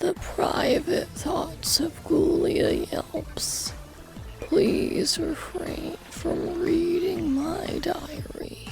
The Private Thoughts of Ghoulia Yelps. Please refrain from reading my diary.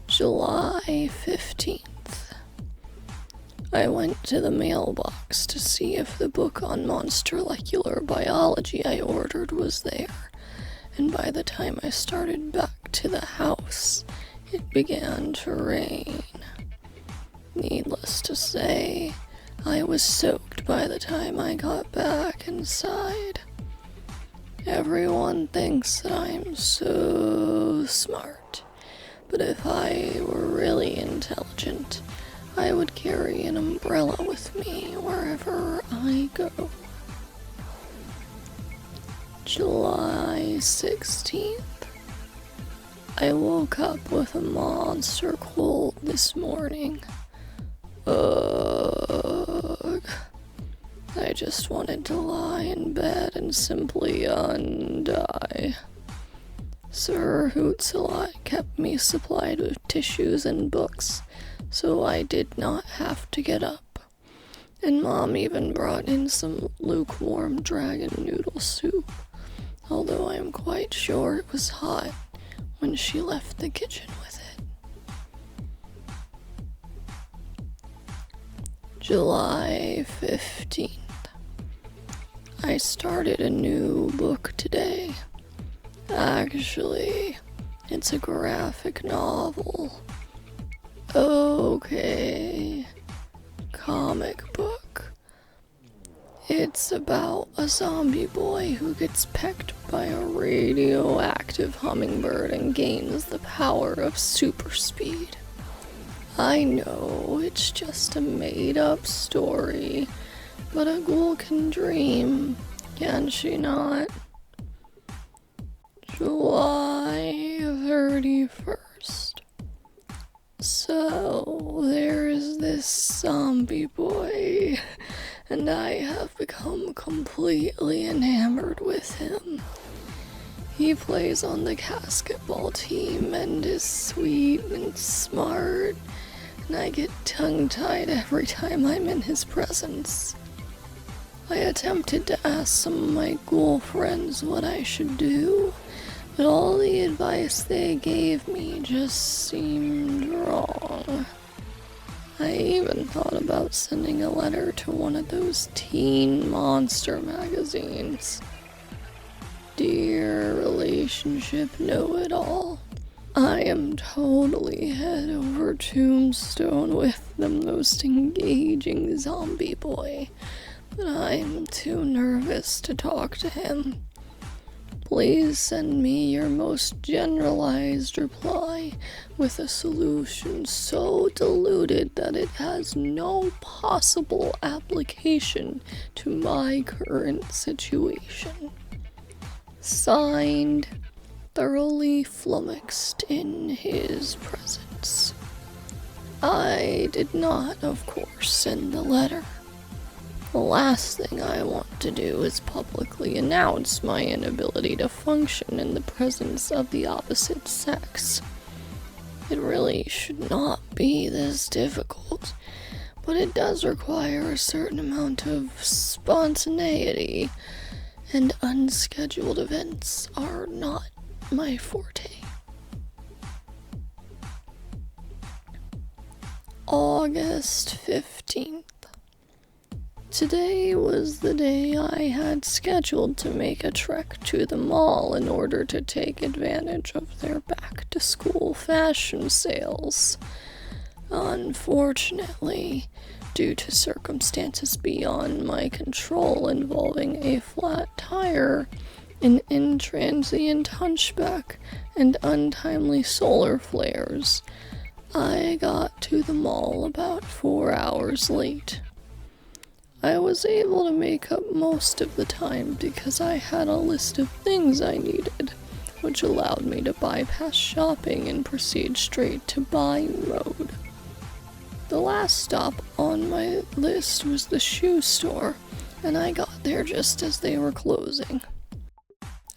July 15th. I went to the mailbox to see if the book on molecular biology I ordered was there, and by the time I started back to the house, it began to rain. Needless to say, I was soaked by the time I got back inside. Everyone thinks that I'm so smart, but if I were really intelligent, I would carry an umbrella with me wherever I go. July 16th. I woke up with a monster cold this morning. Ugh. I just wanted to lie in bed and simply undie. Sir Hootsalot kept me supplied with tissues and books, so I did not have to get up. And Mom even brought in some lukewarm dragon noodle soup, although I am quite sure it was hot when she left the kitchen with it. July 15th. I started a new book today. Actually, it's a graphic novel. Okay, comic book. It's about a zombie boy who gets pecked by a radioactive hummingbird and gains the power of super speed. I know it's just a made-up story, but a ghoul can dream, can she not? July 31st. So, there's this zombie boy, and I have become completely enamored with him. He plays on the basketball team and is sweet and smart, and I get tongue-tied every time I'm in his presence. I attempted to ask some of my ghoul friends what I should do, but all the advice they gave me just seemed wrong. I even thought about sending a letter to one of those teen monster magazines. Dear relationship know-it-all, I am totally head over tombstone with the most engaging zombie boy, but I'm too nervous to talk to him. Please send me your most generalized reply with a solution so diluted that it has no possible application to my current situation. Signed, thoroughly flummoxed in his presence. I did not, of course, send the letter. The last thing I want to do is publicly announce my inability to function in the presence of the opposite sex. It really should not be this difficult, but it does require a certain amount of spontaneity, and unscheduled events are not my forte. August 15th. Today was the day I had scheduled to make a trek to the mall in order to take advantage of their back-to-school fashion sales. Unfortunately, due to circumstances beyond my control involving a flat tire, an intransient hunchback, and untimely solar flares, I got to the mall about 4 hours late. I was able to make up most of the time because I had a list of things I needed, which allowed me to bypass shopping and proceed straight to buying mode. The last stop on my list was the shoe store, and I got there just as they were closing.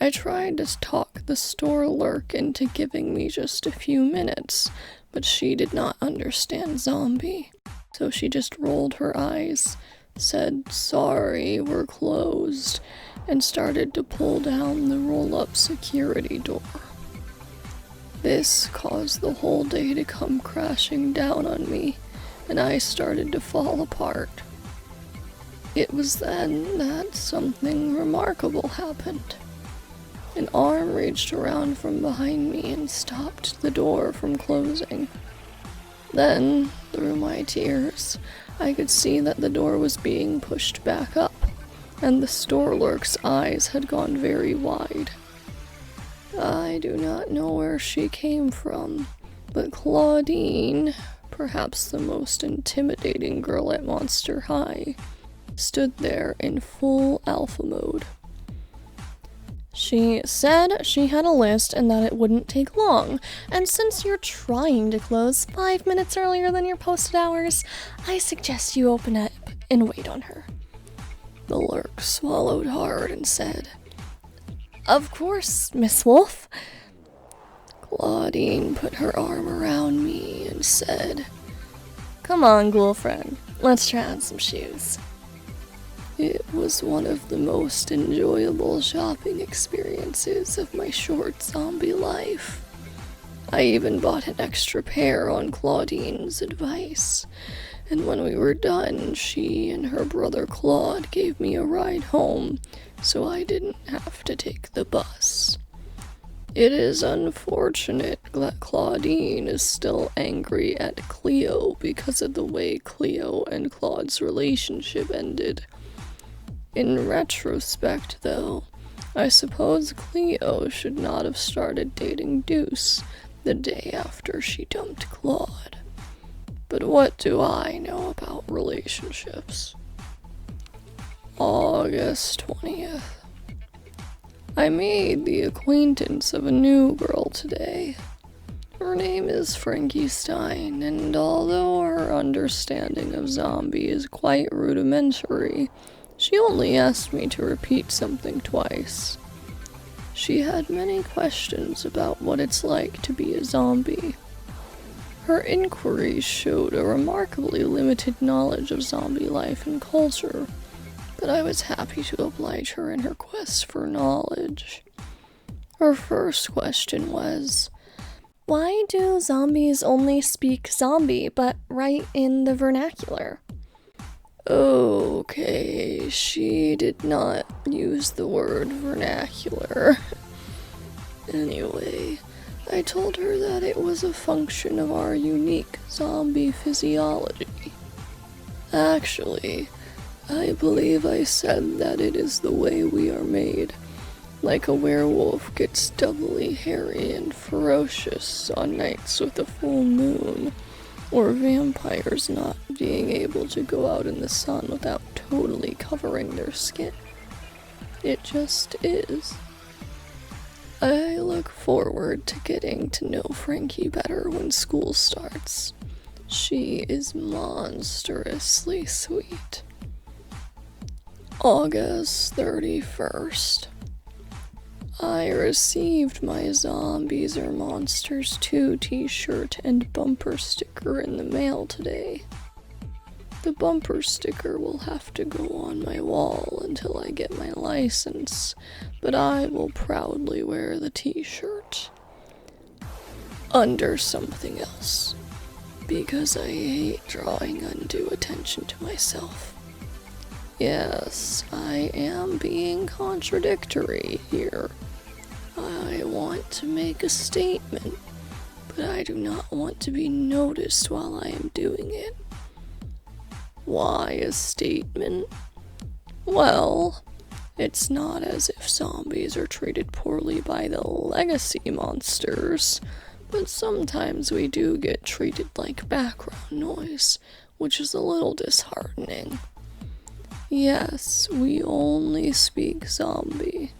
I tried to talk the store clerk into giving me just a few minutes, but she did not understand zombie. So she just rolled her eyes, said, "Sorry, we're closed," and started to pull down the roll-up security door. This caused the whole day to come crashing down on me, and I started to fall apart. It was then that something remarkable happened. An arm reached around from behind me and stopped the door from closing. Then, through my tears, I could see that the door was being pushed back up, and the store clerk's eyes had gone very wide. I do not know where she came from, but Claudine, perhaps the most intimidating girl at Monster High, stood there in full alpha mode. She said she had a list and that it wouldn't take long, and since you're trying to close 5 minutes earlier than your posted hours, I suggest you open up and wait on her. The clerk swallowed hard and said, "Of course, Miss Wolf." Claudine put her arm around me and said, "Come on, ghoul friend, let's try on some shoes." It was one of the most enjoyable shopping experiences of my short zombie life. I even bought an extra pair on Claudine's advice, and when we were done, she and her brother Claude gave me a ride home, so I didn't have to take the bus. It is unfortunate that Claudine is still angry at Cleo because of the way Cleo and Claude's relationship ended. In retrospect, though, I suppose Cleo should not have started dating Deuce the day after she dumped Claude. But what do I know about relationships? August 20th. I made the acquaintance of a new girl today. Her name is Frankie Stein, and although her understanding of zombie is quite rudimentary, she only asked me to repeat something twice. She had many questions about what it's like to be a zombie. Her inquiries showed a remarkably limited knowledge of zombie life and culture, but I was happy to oblige her in her quest for knowledge. Her first question was, "Why do zombies only speak zombie but write in the vernacular?" Okay, she did not use the word vernacular. Anyway, I told her that it was a function of our unique zombie physiology. Actually, I believe I said that it is the way we are made, like a werewolf gets doubly hairy and ferocious on nights with a full moon, or vampires not being able to go out in the sun without totally covering their skin. It just is. I look forward to getting to know Frankie better when school starts. She is monstrously sweet. August 31st. I received my Zombies Are Monsters 2 t-shirt and bumper sticker in the mail today. The bumper sticker will have to go on my wall until I get my license, but I will proudly wear the t-shirt under something else, because I hate drawing undue attention to myself. Yes, I am being contradictory here. I want to make a statement, but I do not want to be noticed while I am doing it. Why a statement? Well, it's not as if zombies are treated poorly by the legacy monsters, but sometimes we do get treated like background noise, which is a little disheartening. Yes, we only speak zombie.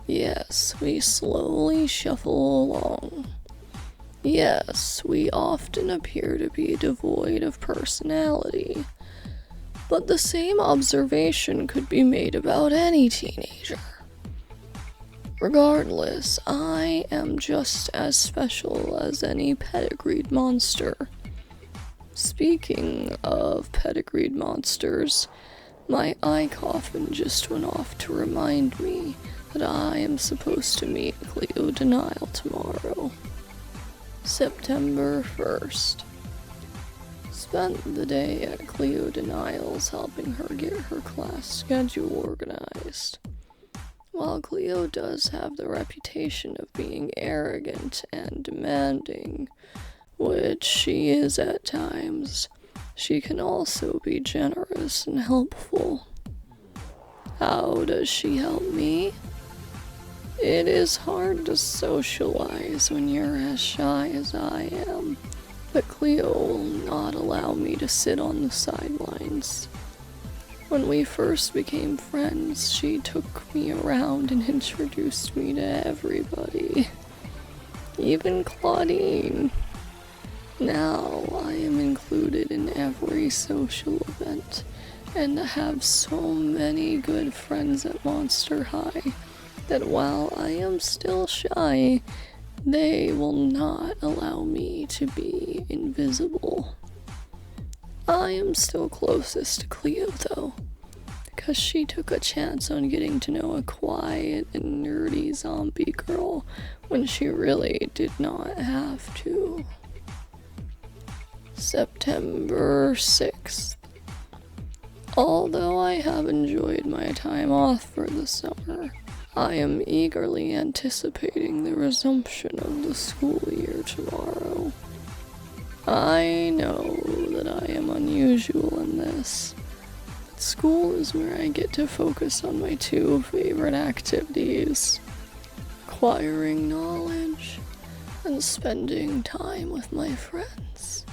Yes, we slowly shuffle along. Yes, we often appear to be devoid of personality. But the same observation could be made about any teenager. Regardless, I am just as special as any pedigreed monster. Speaking of pedigreed monsters, my eye coffin just went off to remind me that I am supposed to meet Cleo Denial tomorrow. September 1st. Spent the day at Cleo Denial's helping her get her class schedule organized. While Cleo does have the reputation of being arrogant and demanding, which she is at times, she can also be generous and helpful. How does she help me? It is hard to socialize when you're as shy as I am, but Cleo will not allow me to sit on the sidelines. When we first became friends, she took me around and introduced me to everybody, even Claudine. Now I am included in every social event, and have so many good friends at Monster High that while I am still shy, they will not allow me to be invisible. I am still closest to Cleo though, because she took a chance on getting to know a quiet and nerdy zombie girl when she really did not have to. September 6th. Although I have enjoyed my time off for the summer, I am eagerly anticipating the resumption of the school year tomorrow. I know that I am unusual in this, but school is where I get to focus on my two favorite activities: acquiring knowledge and spending time with my friends.